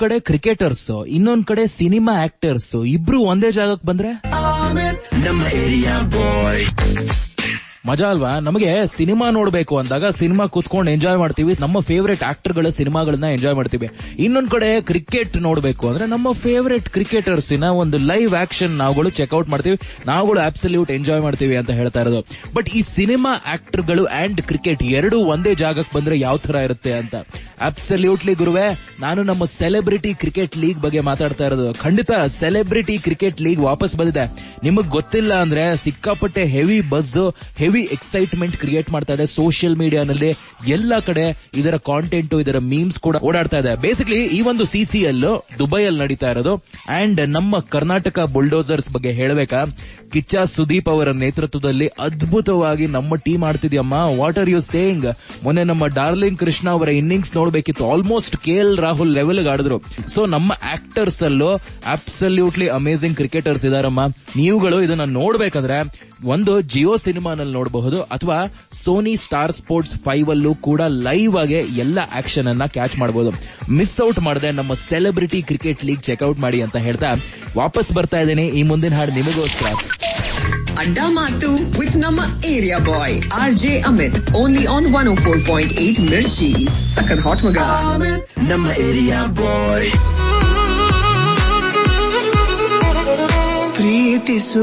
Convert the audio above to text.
ಕಡೆ ಕ್ರಿಕೆಟರ್ಸ್, ಇನ್ನೊಂದ್ ಕಡೆ ಸಿನಿಮಾ ಆಕ್ಟರ್ಸ್ ಇಬ್ರು ಒಂದೇ ಜಾಗಕ್ಕೆ ಬಂದ್ರೆ ನಮ್ಮ ಏರಿಯಾ ಬಾಯ್ ಮಜಾ ಅಲ್ವಾ? ನಮಗೆ ಸಿನಿಮಾ ನೋಡ್ಬೇಕು ಅಂದಾಗ ಸಿನಿಮಾ ಕೂತ್ಕೊಂಡು ಎಂಜಾಯ್ ಮಾಡ್ತೀವಿ, ನಮ್ಮ ಫೇವರೇಟ್ ಆಕ್ಟರ್ ಗಳ ಸಿನಿಮಾಗಳನ್ನ ಎಂಜಾಯ್ ಮಾಡ್ತೀವಿ. ಇನ್ನೊಂದ್ ಕಡೆ ಕ್ರಿಕೆಟ್ ನೋಡ್ಬೇಕು ಅಂದ್ರೆ ನಮ್ಮ ಫೇವರೇಟ್ ಕ್ರಿಕೆಟರ್ಸ್ ಒಂದು ಲೈವ್ ಆಕ್ಷನ್ ನಾವುಗಳು ಚೆಕ್ಔಟ್ ಮಾಡ್ತೀವಿ, ನಾವುಗಳು ಅಬ್ಸಲ್ಯೂಟ್ ಎಂಜಾಯ್ ಮಾಡ್ತೀವಿ ಅಂತ ಹೇಳ್ತಾ ಇರೋದು. ಬಟ್ ಈ ಸಿನಿಮಾ ಆಕ್ಟರ್ ಗಳು ಅಂಡ್ ಕ್ರಿಕೆಟ್ ಎರಡೂ ಒಂದೇ ಜಾಗಕ್ಕೆ ಬಂದ್ರೆ ಯಾವ ತರ ಇರುತ್ತೆ ಅಂತ ಅಬ್ಸಲ್ಯೂಟ್ಲಿ ಗುರುವೆ, ನಾನು ನಮ್ಮ ಸೆಲೆಬ್ರಿಟಿ ಕ್ರಿಕೆಟ್ ಲೀಗ್ ಬಗ್ಗೆ ಮಾತಾಡ್ತಾ ಇರೋದು. ಖಂಡಿತ ಸೆಲೆಬ್ರಿಟಿ ಕ್ರಿಕೆಟ್ ಲೀಗ್ ವಾಪಸ್ ಬಂದಿದೆ. ನಿಮಗ್ ಗೊತ್ತಿಲ್ಲ ಅಂದ್ರೆ ಸಿಕ್ಕಾಪಟ್ಟೆ heavy bus, heavy excitement create ಮಾಡ್ತಾ ಇದೆ ಸೋಷಿಯಲ್ ಮೀಡಿಯಾನಲ್ಲಿ. ಎಲ್ಲ ಕಡೆ ಇದರ ಕಾಂಟೆಂಟ್, ಇದರ ಮೀಮ್ಸ್ ಕೂಡ ಓಡಾಡ್ತಾ ಇದೆ. ಬೇಸಿಕಲಿ ಈ ಒಂದು CCL ದುಬೈಯಲ್ಲಿ ನಡೀತಾ ಇರೋದು. ಅಂಡ್ ನಮ್ಮ ಕರ್ನಾಟಕ ಬುಲ್ಡೋಸರ್ಸ್ ಬಗ್ಗೆ ಹೇಳಬೇಕಾ, ಕಿಚ್ಚ ಸುದೀಪ್ ಅವರ ನೇತೃತ್ವದಲ್ಲಿ ಅದ್ಭುತವಾಗಿ ನಮ್ಮ ಟೀಮ್ ಆಡ್ತಿದ್ಯಮ್ಮ. What are you saying? ಮೊನ್ನೆ ನಮ್ಮ ಡಾರ್ಲಿಂಗ್ ಕೃಷ್ಣ ಅವರ ಇನ್ನಿಂಗ್ಸ್ ನೋಡ್ಬೇಕಿತ್ತು, ಆಲ್ಮೋಸ್ಟ್ KL ರಾಹುಲ್ ಲೆವೆಲ್ ಆಡಿದ್ರು. ಸೊ ನಮ್ಮ ಆಕ್ಟರ್ಸ್ ಅಲ್ಲೂ ಅಬ್ಸಲ್ಯೂಟ್ಲಿ ಅಮೇಸಿಂಗ್ ಕ್ರಿಕೆಟರ್ಸ್ ಇದಾರಮ್ಮ. ನೀವುಗಳು ಇದನ್ನ ನೋಡ್ಬೇಕಂದ್ರೆ ಒಂದು ಜಿಯೋ ಸಿನಿಮಾನಲ್ಲಿ ನೋಡಬಹುದು, ಅಥವಾ ಸೋನಿ ಸ್ಟಾರ್ ಸ್ಪೋರ್ಟ್ಸ್ 5 ಅಲ್ಲೂ ಕೂಡ ಲೈವ್ ಆಗಿ ಎಲ್ಲ ಆಕ್ಷನ್ ಅನ್ನ ಕ್ಯಾಚ್ ಮಾಡಬಹುದು. ಮಿಸ್ ಔಟ್ ಮಾಡದೆ ನಮ್ಮ ಸೆಲೆಬ್ರಿಟಿ ಕ್ರಿಕೆಟ್ ಲೀಗ್ ಚೆಕ್ಔಟ್ ಮಾಡಿ ಅಂತ ಹೇಳ್ತಾ ವಾಪಸ್ ಬರ್ತಾ ಇದ್ದೇನೆ. ಈ ಮುಂದಿನ ಹಾಡು ನಿಮಗೋಸ್ಕರ. ಅಡ್ಡಾ ಮಾತು ವಿತ್ ನಮ್ಮ area boy RJ Amit, only on 104.8 Mirchi. ಸಖತ್ ಹಾಟ್ ಮಗ ನಮ್ಮ ಏರಿಯಾ ಬಾಯ್. ಪ್ರೀತಿಸು